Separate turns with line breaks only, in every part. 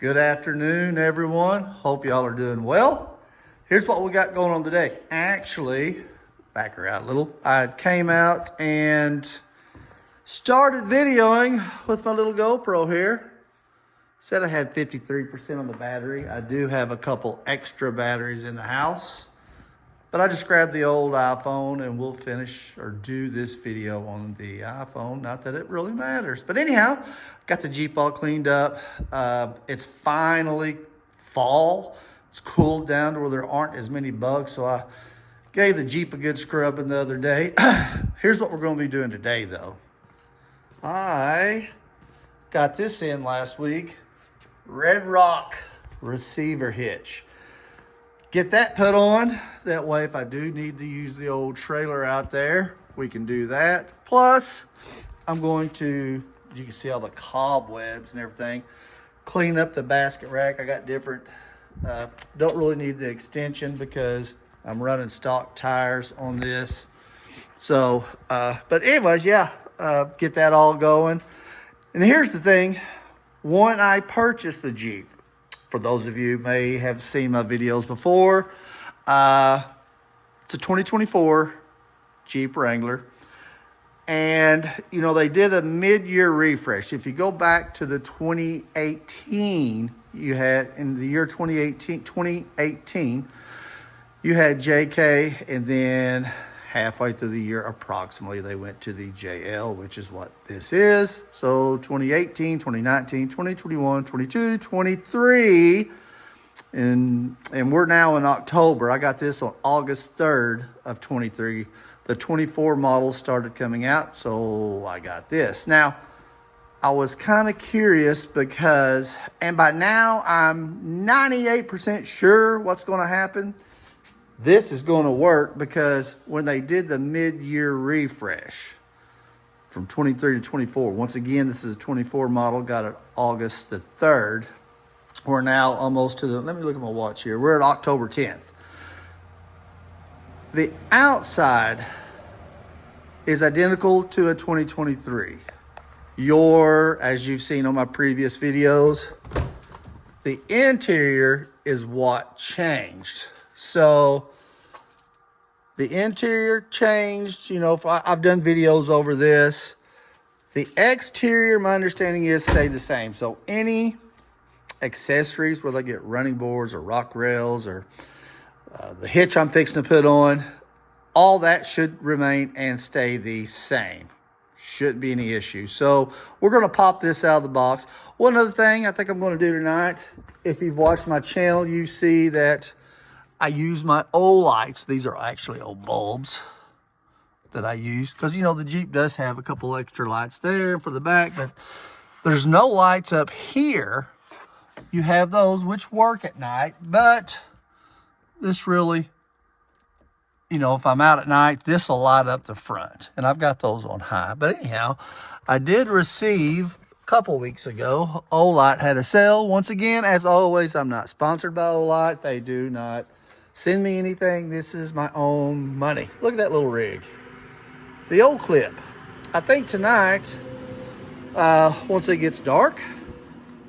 Good afternoon, everyone. Hope y'all are doing well. Here's what we got going on today. Actually, back her out a little. I came out and started videoing with my little GoPro here. Said I had 53% on the battery. I do have a couple extra batteries in the house, but I just grabbed the old iPhone and we'll finish or do this video on the iPhone. Not that it really matters, but anyhow, got the Jeep all cleaned up. It's finally fall. It's cooled down to where there aren't as many bugs. So I gave the Jeep a good scrubbing the other day. Here's what we're going to be doing today though. I got this in last week. Red Rock Receiver hitch. Get that put on. That way, if I do need to use the old trailer out there, we can do that. Plus, I'm going to, you can see all the cobwebs and everything, clean up the basket rack. I got different, don't really need the extension because I'm running stock tires on this. So, but anyways, yeah, get that all going. And here's the thing. When I purchased the Jeep, for those of you who may have seen my videos before, it's a 2024 Jeep Wrangler. And, you know, they did a mid-year refresh. If you go back to the 2018, you had, in the year 2018, you had JK, and then halfway through the year, approximately, they went to the JL, which is what this is. So 2018, 2019, 2021, 22, 23, and we're now in October. I got this on August 3rd of 23. The 24 models started coming out, so I got this. Now, I was kind of curious because, and by now I'm 98% sure what's going to happen. This is going to work because when they did the mid-year refresh from 23 to 24, once again, this is a 24 model, got it August the 3rd. We're now almost to the, let me look at my watch here. We're at October 10th. The outside is identical to a 2023. As you've seen on my previous videos, the interior is what changed. So the interior changed, you know, I've done videos over this. The exterior, my understanding is, stayed the same. So any accessories, whether I get running boards or rock rails or the hitch I'm fixing to put on, all that should remain and stay the same. Shouldn't be any issue. So we're going to pop this out of the box. One other thing I think I'm going to do tonight, if you've watched my channel, you see that I use my old lights. These are actually old bulbs that I use because, you know, the Jeep does have a couple extra lights there for the back, but there's no lights up here. You have those which work at night, but this really, you know, if I'm out at night, this will light up the front, and I've got those on high. But anyhow, I did receive a couple weeks ago, Olight had a sale. Once again, as always, I'm not sponsored by Olight. They do not send me anything. This is my own money. Look at that little rig. The old clip. I think tonight, once it gets dark,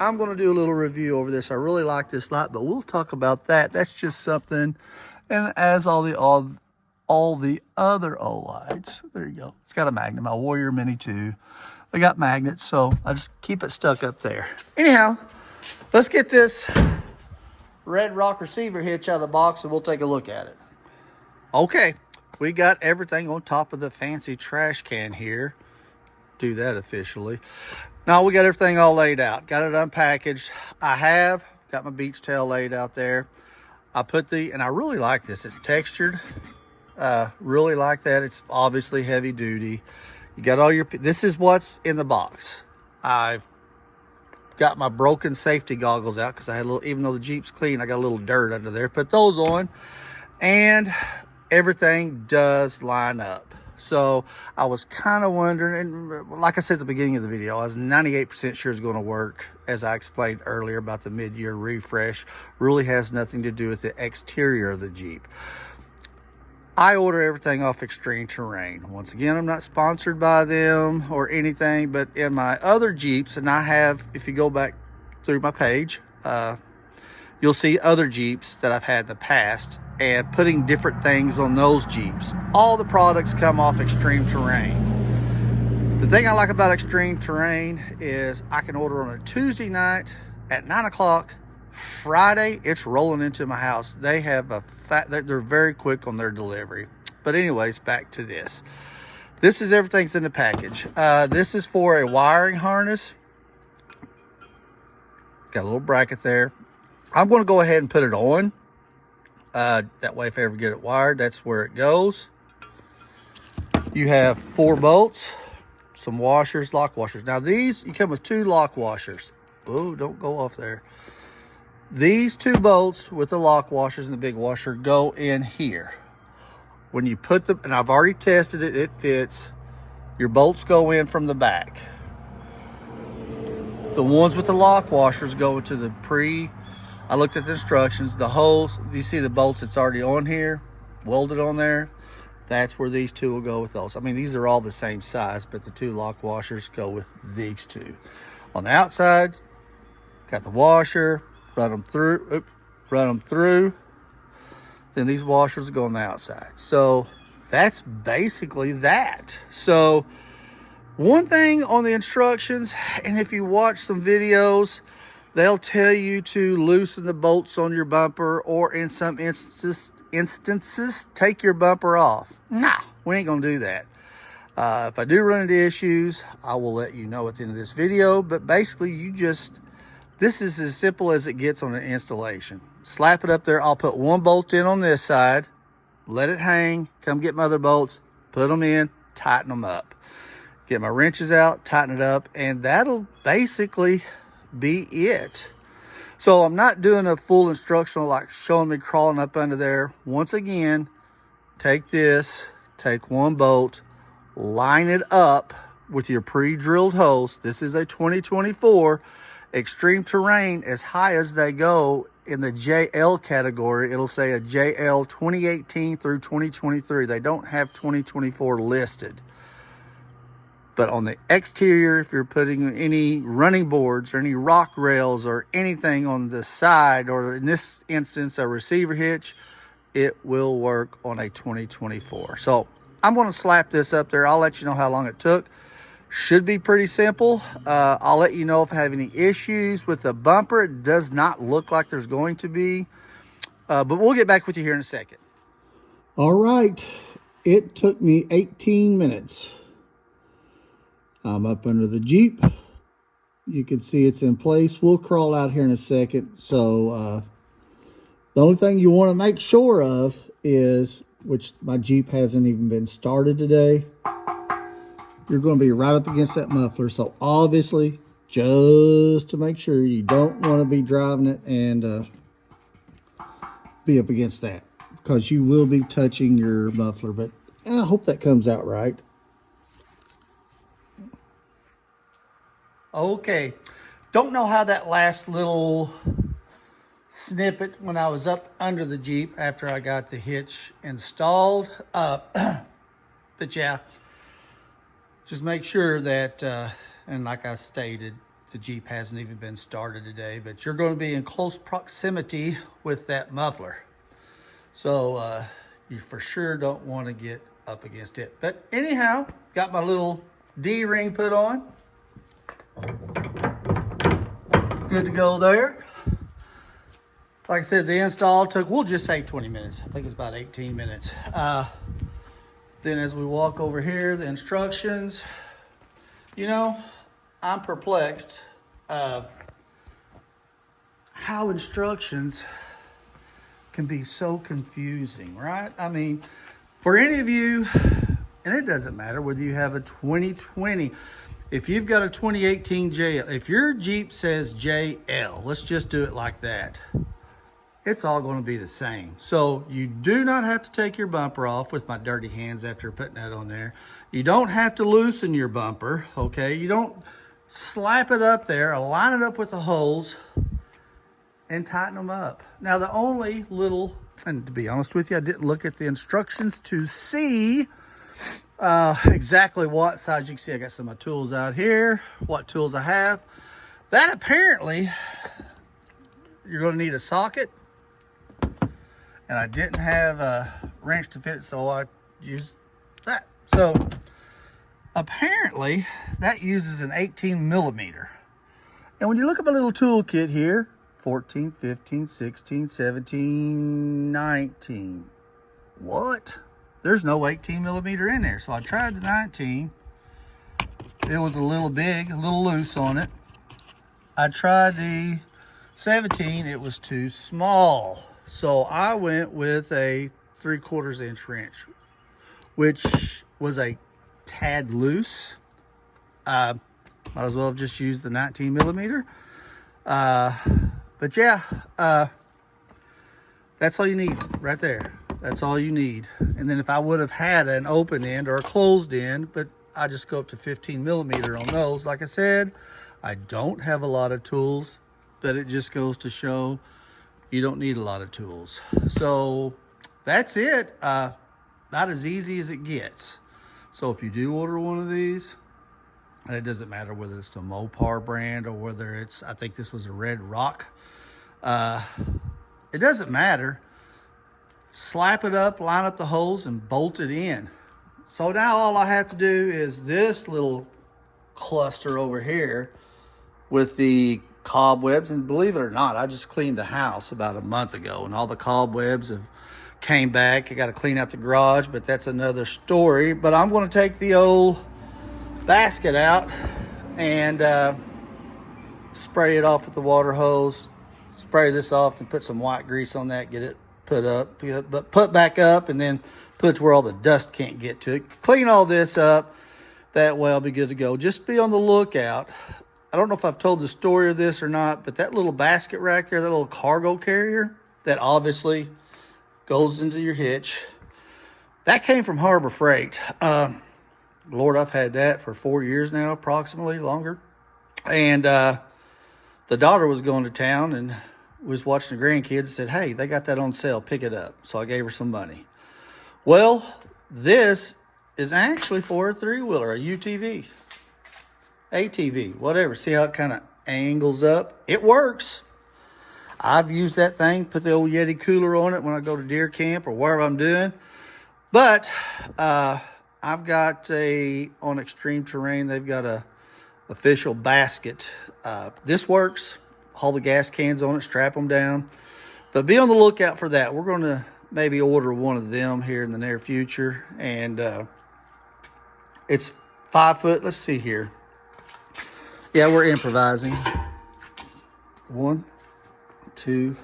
I'm going to do a little review over this. I really like this light, but we'll talk about that. That's just something. And as all the other Olights, there you go. It's got a magnet. My Warrior Mini 2. They got magnets, so I just keep it stuck up there. Anyhow, let's get this Red Rock Receiver hitch out of the box and we'll take a look at it. Okay, we got everything on top of the fancy trash can here. Do that officially. Now we got everything all laid out. Got it unpackaged. I have got my beach tail laid out there. I put and I really like this. It's textured. Really like that. It's obviously heavy duty. You got all your, this is what's in the box. I've got my broken safety goggles out because I had a little, even though the Jeep's clean, I got a little dirt under there. Put those on and everything does line up. So I was kind of wondering, and like I said at the beginning of the video, I was 98% sure it's going to work. As I explained earlier about the mid-year refresh, really has nothing to do with the exterior of the Jeep. I order everything off Extreme Terrain. Once again, I'm not sponsored by them or anything, but in my other Jeeps, and I have, if you go back through my page, you'll see other Jeeps that I've had in the past and putting different things on those Jeeps. All the products come off Extreme Terrain. The thing I like about Extreme Terrain is I can order on a Tuesday night at 9 o'clock. Friday, it's rolling into my house. They have they're very quick on their delivery. But anyways, back to this. This is everything's in the package. This is for a wiring harness. Got a little bracket there. I'm going to go ahead and put it on. That way, if I ever get it wired, that's where it goes. You have 4 bolts, some washers, lock washers. Now these, you come with 2 lock washers. Oh, don't go off there. These 2 bolts with the lock washers and the big washer go in here. When you put them, and I've already tested it, it fits. Your bolts go in from the back. The ones with the lock washers go into the I looked at the instructions. The holes, you see the bolts that's already on here, welded on there. That's where these 2 will go with those. I mean, these are all the same size, but the 2 lock washers go with these 2. On the outside, got the washer, run them through. Then these washers go on the outside. So that's basically that. So one thing on the instructions, and if you watch some videos, they'll tell you to loosen the bolts on your bumper, or in some instances, take your bumper off. Nah, we ain't gonna do that. If I do run into issues, I will let you know at the end of this video, but basically this is as simple as it gets on an installation. Slap it up there. I'll put 1 bolt in on this side, let it hang, come get my other bolts, put them in, tighten them up. Get my wrenches out, tighten it up, and that'll basically be it. So I'm not doing a full instructional like showing me crawling up under there. Once again, take this, take 1 bolt, line it up with your pre-drilled holes. This is a 2024 Extreme Terrain, as high as they go in the JL category. It'll say a JL 2018 through 2023. They don't have 2024 listed. But on the exterior, if you're putting any running boards or any rock rails or anything on the side, or in this instance, a receiver hitch, it will work on a 2024. So I'm going to slap this up there. I'll let you know how long it took. Should be pretty simple. I'll let you know if I have any issues with the bumper. It does not look like there's going to be. But we'll get back with you here in a second. All right. It took me 18 minutes. I'm up under the Jeep. You can see it's in place. We'll crawl out here in a second. So the only thing you want to make sure of is, which my Jeep hasn't even been started today, you're going to be right up against that muffler. So obviously, just to make sure, you don't want to be driving it and be up against that, because you will be touching your muffler. But I hope that comes out right. Okay, don't know how that last little snippet when I was up under the Jeep after I got the hitch installed. But yeah, just make sure that, and like I stated, the Jeep hasn't even been started today, but you're going to be in close proximity with that muffler. So you for sure don't want to get up against it. But anyhow, got my little D-ring put on. Good to go there. Like I said, the install took, we'll just say 20 minutes. I think it's about 18 minutes. Then as we walk over here, the instructions, you know, I'm perplexed of how instructions can be so confusing, right? I mean, for any of you, and it doesn't matter whether you have a 2020, if you've got a 2018 JL, if your Jeep says JL, let's just do it like that, it's all going to be the same. So you do not have to take your bumper off with my dirty hands after putting that on there. You don't have to loosen your bumper, okay? You don't slap it up there, line it up with the holes, and tighten them up. Now the only little, and to be honest with you, I didn't look at the instructions to see exactly what size. You can see I got some of my tools out here, what tools I have. That apparently you're going to need a socket. And I didn't have a wrench to fit, so I used that. So apparently that uses an 18 millimeter. And when you look at my little toolkit here, 14, 15, 16, 17, 19. What? There's no 18 millimeter in there. So I tried the 19. It was a little big, a little loose on it. I tried the 17. It was too small. So I went with a 3/4 inch wrench, which was a tad loose. Might as well have just used the 19 millimeter. But yeah, that's all you need right there. That's all you need. And then if I would have had an open end or a closed end, but I just go up to 15 millimeter on those. Like I said, I don't have a lot of tools, but it just goes to show you don't need a lot of tools. So that's it. Not as easy as it gets. So if you do order one of these, and it doesn't matter whether it's the Mopar brand or whether it's, I think this was a Red Rock. It doesn't matter. Slap it up, line up the holes, and bolt it in. So now all I have to do is this little cluster over here with the cobwebs. And believe it or not, I just cleaned the house about a month ago, and all the cobwebs have came back. I got to clean out the garage, but that's another story. But I'm going to take the old basket out and spray it off with the water hose, spray this off and put some white grease on that, get it put up, but put back up, and then put it to where all the dust can't get to it. Clean all this up, that way I'll be good to go. Just be on the lookout. I don't know if I've told the story of this or not, but that little basket rack there, that little cargo carrier that obviously goes into your hitch, that came from Harbor Freight. Lord, I've had that for 4 years now, approximately, longer. And the daughter was going to town and was watching the grandkids and said, hey, they got that on sale, pick it up. So I gave her some money. Well, this is actually for a three-wheeler, a UTV, ATV, whatever. See how it kind of angles up? It works. I've used that thing, put the old Yeti cooler on it when I go to deer camp or wherever I'm doing. But I've got on Extreme Terrain, they've got a official basket. This works. Haul the gas cans on it, strap them down. But be on the lookout for that. We're going to maybe order one of them here in the near future. And it's 5 foot. Let's see here. Yeah, we're improvising. 1, 2,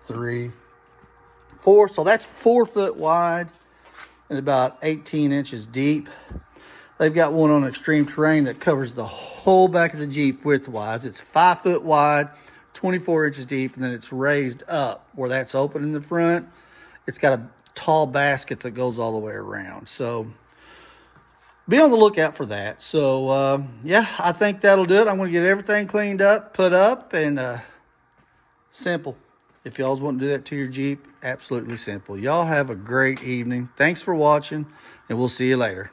3, 4. So that's 4 foot wide and about 18 inches deep. They've got one on Extreme Terrain that covers the whole back of the Jeep width-wise. It's 5 foot wide, 24 inches deep, and then it's raised up where that's open in the front. It's got a tall basket that goes all the way around. So be on the lookout for that. So, yeah, I think that'll do it. I'm going to get everything cleaned up, put up, and simple. If y'all want to do that to your Jeep, absolutely simple. Y'all have a great evening. Thanks for watching, and we'll see you later.